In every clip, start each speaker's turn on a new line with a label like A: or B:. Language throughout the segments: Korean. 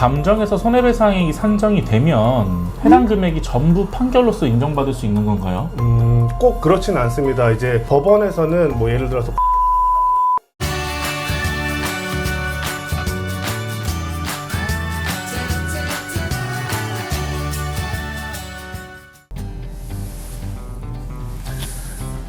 A: 감정에서 손해배상액이 산정이 되면 해당 금액이 전부 판결로서 인정받을 수 있는 건가요?
B: 꼭 그렇진 않습니다. 이제 법원에서는 뭐 예를 들어서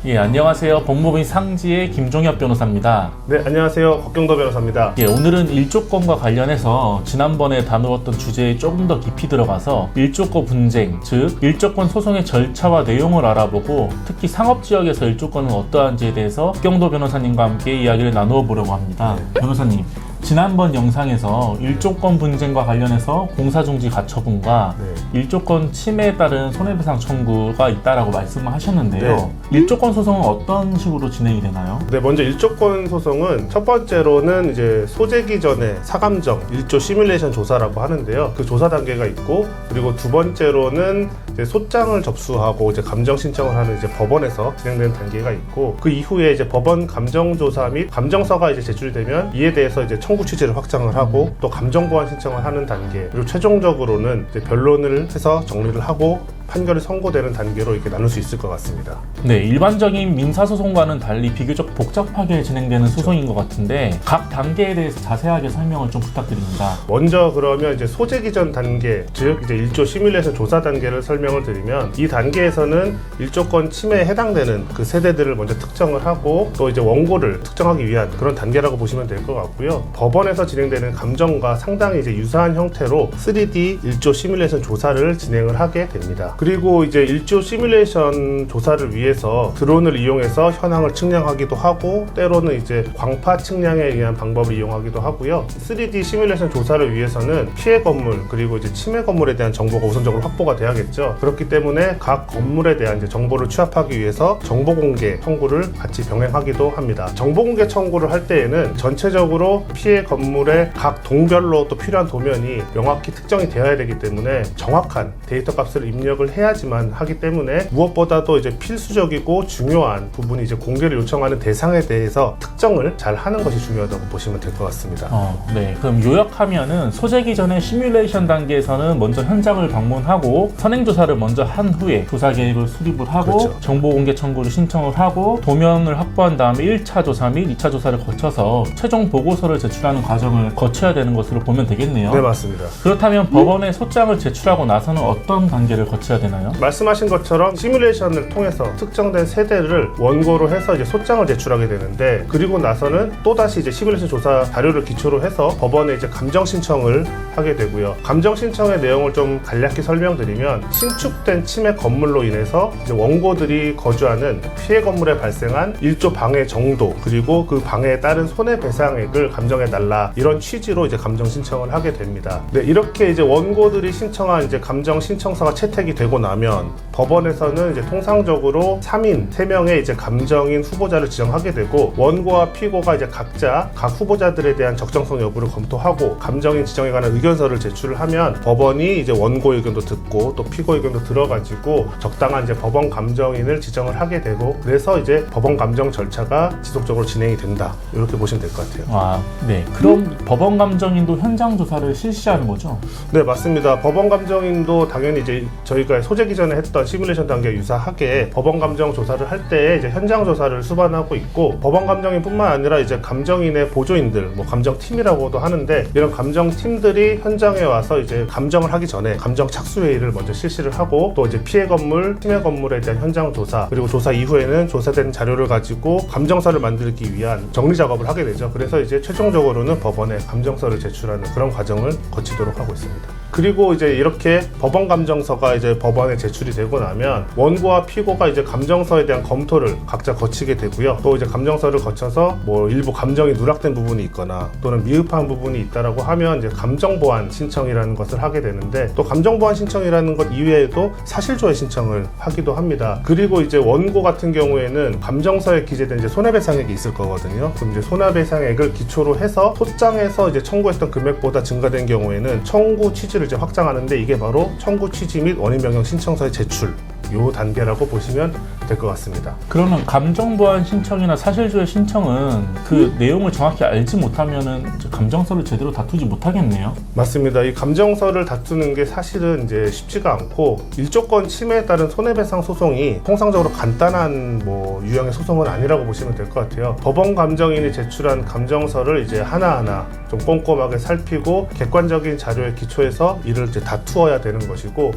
A: 예, 안녕하세요. 법무법인 상지의 김종엽 변호사입니다.
B: 네, 안녕하세요. 곽경도 변호사입니다.
A: 예, 오늘은 일조권과 관련해서 지난번에 다루었던 주제에 조금 더 깊이 들어가서 일조권 분쟁, 즉 일조권 소송의 절차와 내용을 알아보고 특히 상업지역에서 일조권은 어떠한지에 대해서 곽경도 변호사님과 함께 이야기를 나누어 보려고 합니다. 변호사님, 지난번 영상에서 일조권 분쟁과 관련해서 공사중지 가처분과 일조권 침해에 따른 손해배상 청구가 있다라고 말씀을 하셨는데요. 일조권 소송은 어떤 식으로 진행이 되나요?
B: 네, 먼저 일조권 소송은 첫 번째로는 이제 소재기 전에 사감정, 일조 시뮬레이션 조사라고 하는데요. 그 조사 단계가 있고, 그리고 두 번째로는 이제 소장을 접수하고 이제 감정 신청을 하는 이제 법원에서 진행되는 단계가 있고, 그 이후에 이제 법원 감정조사 및 감정서가 이제 제출이 되면 이에 대해서 이제 청구 취지를 확장을 하고 또 감정 보완 신청을 하는 단계, 그리고 최종적으로는 이제 변론을 해서 정리를 하고 판결이 선고되는 단계로 이렇게 나눌 수 있을 것 같습니다.
A: 네, 일반적인 민사소송과는 달리 비교적 복잡하게 진행되는 소송인 것 같은데 각 단계에 대해서 자세하게 설명을 좀 부탁드립니다.
B: 먼저 그러면 이제 소재기 전 단계, 즉 이제 일조 시뮬레이션 조사 단계를 설명을 드리면, 이 단계에서는 일조권 침해에 해당되는 그 세대들을 먼저 특정을 하고 또 이제 원고를 특정하기 위한 그런 단계라고 보시면 될 것 같고요. 법원에서 진행되는 감정과 상당히 이제 유사한 형태로 3D 일조 시뮬레이션 조사를 진행을 하게 됩니다. 그리고 이제 일조 시뮬레이션 조사를 위해서 드론을 이용해서 현황을 측량하기도 하고, 때로는 이제 광파 측량에 의한 방법을 이용하기도 하고요. 3D 시뮬레이션 조사를 위해서는 피해 건물 그리고 이제 침해 건물에 대한 정보가 우선적으로 확보가 돼야겠죠. 그렇기 때문에 각 건물에 대한 이제 정보를 취합하기 위해서 정보 공개 청구를 같이 병행하기도 합니다. 정보 공개 청구를 할 때에는 전체적으로 피해 건물의 각 동별로 또 필요한 도면이 명확히 특정이 되어야 되기 때문에 정확한 데이터 값을 입력을 해야지만 하기 때문에, 무엇보다도 이제 필수적이고 중요한 부분이 이제 공개를 요청하는 대상에 대해서 특정을 잘 하는 것이 중요하다고 보시면 될 것 같습니다.
A: 네, 그럼 요약하면은 소재기 전에 시뮬레이션 단계에서는 먼저 현장을 방문하고 선행조사를 먼저 한 후에 조사 계획을 수립을 하고,
B: 그렇죠.
A: 정보 공개 청구를 신청을 하고 도면을 확보한 다음에 1차 조사 및 2차 조사를 거쳐서 최종 보고서를 제출하는 과정을 거쳐야 되는 것으로 보면 되겠네요.
B: 네, 맞습니다.
A: 그렇다면 법원에 소장을 제출하고 나서는 어떤 단계를 거쳐야 되나요?
B: 말씀하신 것처럼 시뮬레이션을 통해서 특정된 세대를 원고로 해서 이제 소장을 제출하게 되는데, 그리고 나서는 또다시 이제 시뮬레이션 조사 자료를 기초로 해서 법원에 이제 감정 신청을 하게 되고요. 감정 신청의 내용을 좀 간략히 설명드리면, 신축된 침해 건물로 인해서 이제 원고들이 거주하는 피해 건물에 발생한 일조 방해 정도, 그리고 그 방해에 따른 손해배상액을 감정해 달라, 이런 취지로 이제 감정 신청을 하게 됩니다. 네, 이렇게 이제 원고들이 신청한 이제 감정 신청서가 채택이 되고 나면 법원에서는 이제 통상적으로 3인 3명의 이제 감정인 후보자를 지정하게 되고, 원고와 피고가 이제 각자 각 후보자들에 대한 적정성 여부를 검토하고 감정인 지정에 관한 의견서를 제출을 하면, 법원이 이제 원고 의견도 듣고 또 피고 의견도 들어가지고 적당한 이제 법원 감정인을 지정을 하게 되고, 그래서 이제 법원 감정 절차가 지속적으로 진행이 된다, 이렇게 보시면 될 것 같아요.
A: 네. 그럼 법원 감정인도 현장 조사를 실시하는 거죠?
B: 네, 맞습니다. 법원 감정인도 당연히 이제 저희가 소재기 전에 했던 시뮬레이션 단계에 유사하게 법원 감정 조사를 할 때 이제 현장 조사를 수반하고 있고, 법원 감정인뿐만 아니라 이제 감정인의 보조인들, 뭐 감정팀이라고도 하는데, 이런 감정팀들이 현장에 와서 이제 감정을 하기 전에 감정 착수 회의를 먼저 실시를 하고, 또 이제 피해 건물, 침해 건물에 대한 현장 조사, 그리고 조사 이후에는 조사된 자료를 가지고 감정서를 만들기 위한 정리 작업을 하게 되죠. 그래서 이제 최종적으로는 법원에 감정서를 제출하는 그런 과정을 거치도록 하고 있습니다. 그리고 이제 이렇게 법원 감정서가 이제 법원에 제출이 되고 나면 원고와 피고가 이제 감정서에 대한 검토를 각자 거치게 되고요. 또 이제 감정서를 거쳐서 뭐 일부 감정이 누락된 부분이 있거나 또는 미흡한 부분이 있다라고 하면 이제 감정 보완 신청이라는 것을 하게 되는데, 또 감정 보완 신청이라는 것 이외에도 사실조회 신청을 하기도 합니다. 그리고 이제 원고 같은 경우에는 감정서에 기재된 이제 손해배상액이 있을 거거든요. 그럼 이제 손해배상액을 기초로 해서 소장에서 이제 청구했던 금액보다 증가된 경우에는 청구 취지를 이제 확장하는데, 이게 바로 청구 취지 및 원인 변경 신청서의 제출, 요 단계라고 보시면 될 것 같습니다.
A: 그러면 감정보완 신청이나 사실조회 신청은 그 내용을 정확히 알지 못하면은 이제 감정서를 제대로 다투지 못하겠네요.
B: 맞습니다. 이 감정서를 다투는 게 사실은 이제 쉽지가 않고 일조권 침해에 따른 손해배상 소송이 통상적으로 간단한 유형의 소송은 아니라고 보시면 될 것 같아요. 법원 감정인이 제출한 감정서를 이제 하나하나 좀 꼼꼼하게 살피고 객관적인 자료에 기초해서 이를 이제 다투어야 되는 것이고,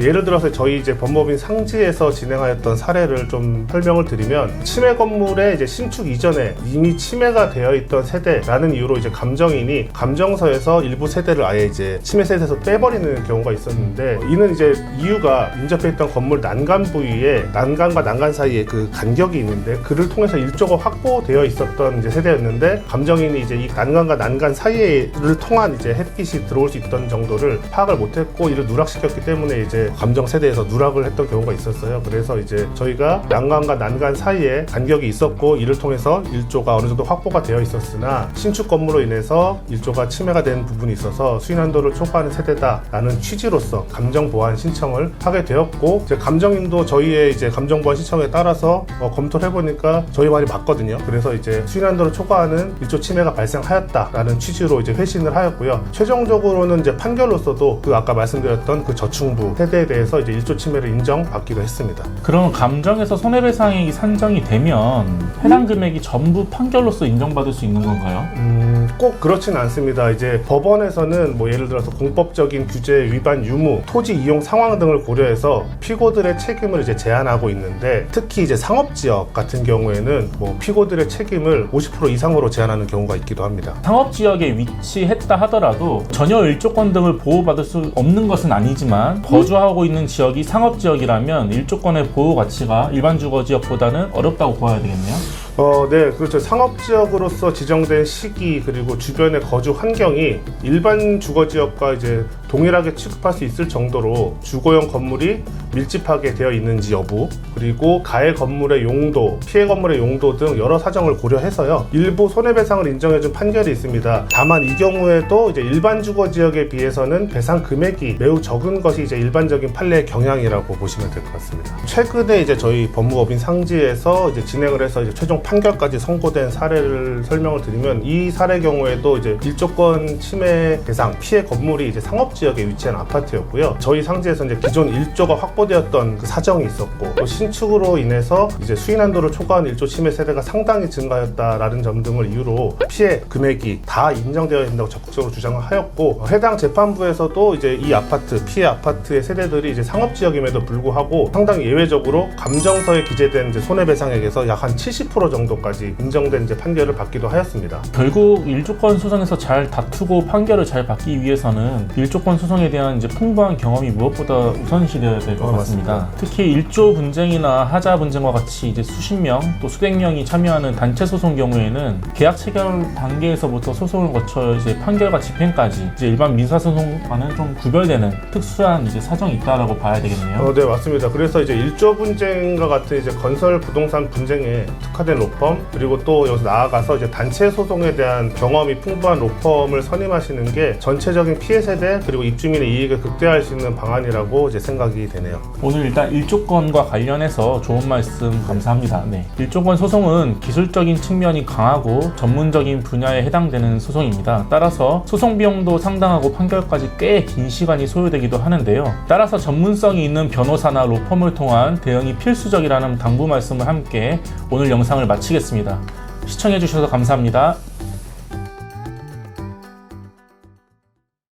B: 예를 들어서 저희 이제 법무법인 상지에서 진행하였던 사례를 좀 설명을 드리면, 침해 건물의 이제 신축 이전에 이미 침해가 되어 있던 세대라는 이유로 이제 감정인이 감정서에서 일부 세대를 아예 이제 침해 세대에서 빼버리는 경우가 있었는데, 이는 이제 이유가 인접해 있던 건물 난간 부위에 난간과 난간 사이에 그 간격이 있는데, 그를 통해서 일조가 확보되어 있었던 이제 세대였는데, 감정인이 이제 이 난간과 난간 사이를 통한 이제 햇빛이 들어올 수 있던 정도를 파악을 못했고 이를 누락시켰기 때문에 이제 감정 세대에서 누락을 했던 경우가 있었어요. 그래서 이제 저희가 난간과 난간 사이에 간격이 있었고 이를 통해서 일조가 어느 정도 확보가 되어 있었으나 신축 건물로 인해서 일조가 침해가 된 부분이 있어서 수인한도를 초과하는 세대다라는 취지로서 감정 보완 신청을 하게 되었고, 이제 감정인도 저희의 이제 감정 보완 신청에 따라서 검토를 해보니까 저희 말이 맞거든요. 그래서 이제 수인한도를 초과하는 일조 침해가 발생하였다라는 취지로 이제 회신을 하였고요. 최종적으로는 이제 판결로서도 그 아까 말씀드렸던 그 저층부 세대에 대해서 이제 일조 침해를 인정받기도 했습니다.
A: 그럼 감정에서 손해배상액이 산정이 되면 해당 금액이 전부 판결로서 인정받을 수 있는 건가요?
B: 꼭 그렇지는 않습니다. 이제 법원에서는 예를 들어서 공법적인 규제 위반 유무, 토지 이용 상황 등을 고려해서 피고들의 책임을 이제 제한하고 있는데, 특히 이제 상업지역 같은 경우에는 피고들의 책임을 50% 이상으로 제한하는 경우가 있기도 합니다.
A: 상업지역에 위치했다 하더라도 전혀 일조권 등을 보호받을 수 없는 것은 아니지만 거주하고 있는 지역이 상업지역이라면 일조권의 보호 가치가 일반 주거지역보다는 어렵다고 보아야 되겠네요.
B: 네, 그렇죠. 상업지역으로서 지정된 시기 그리고 주변의 거주 환경이 일반 주거지역과 이제 동일하게 취급할 수 있을 정도로 주거용 건물이 밀집하게 되어 있는지 여부, 그리고 가해 건물의 용도, 피해 건물의 용도 등 여러 사정을 고려해서요, 일부 손해배상을 인정해준 판결이 있습니다. 다만 이 경우에도 이제 일반 주거지역에 비해서는 배상 금액이 매우 적은 것이 이제 일반적인 판례의 경향이라고 보시면 될 것 같습니다. 최근에 이제 저희 법무법인 상지에서 이제 진행을 해서 이제 최종 판결까지 선고된 사례를 설명을 드리면, 이 사례 경우에도 이제 일조권 침해 대상 피해 건물이 이제 상업지역에 위치한 아파트였고요. 저희 상지에서 이제 기존 일조가 확보되었던 그 사정이 있었고, 또 신축으로 인해서 이제 수인한도를 초과한 일조 침해 세대가 상당히 증가했다라는 점 등을 이유로 피해 금액이 다 인정되어야 된다고 적극적으로 주장을 하였고, 해당 재판부에서도 이제 이 아파트, 피해 아파트의 세대들이 이제 상업지역임에도 불구하고 상당히 예외적으로 감정서에 기재된 이제 손해배상액에서 약 한 70% 정도까지 인정된 이제 판결을 받기도 하였습니다.
A: 결국 일조권 소송에서 잘 다투고 판결을 잘 받기 위해서는 일조권 소송에 대한 이제 풍부한 경험이 무엇보다 우선시되어야 될 것 같습니다. 특히 일조 분쟁이나 하자 분쟁과 같이 이제 수십 명 또 수백 명이 참여하는 단체 소송 경우에는 계약 체결 단계에서부터 소송을 거쳐 이제 판결과 집행까지 이제 일반 민사 소송과는 좀 구별되는 특수한 이제 사정이 있다라고 봐야 되겠네요.
B: 네, 맞습니다. 그래서 이제 일조 분쟁과 같은 이제 건설 부동산 분쟁에 특화된 로펌, 그리고 또 여기서 나아가서 이제 단체 소송에 대한 경험이 풍부한 로펌을 선임하시는 게 전체적인 피해 세대 그리고 입주민의 이익을 극대화할 수 있는 방안이라고 이제 생각이 되네요.
A: 오늘 일단 일조권과 관련해서 좋은 말씀 감사합니다. 네. 일조권 소송은 기술적인 측면이 강하고 전문적인 분야에 해당되는 소송입니다. 따라서 소송 비용도 상당하고 판결까지 꽤 긴 시간이 소요되기도 하는데요. 따라서 전문성이 있는 변호사나 로펌을 통한 대응이 필수적이라는 당부 말씀을 함께 오늘 영상을 마치겠습니다. 시청해주셔서 감사합니다.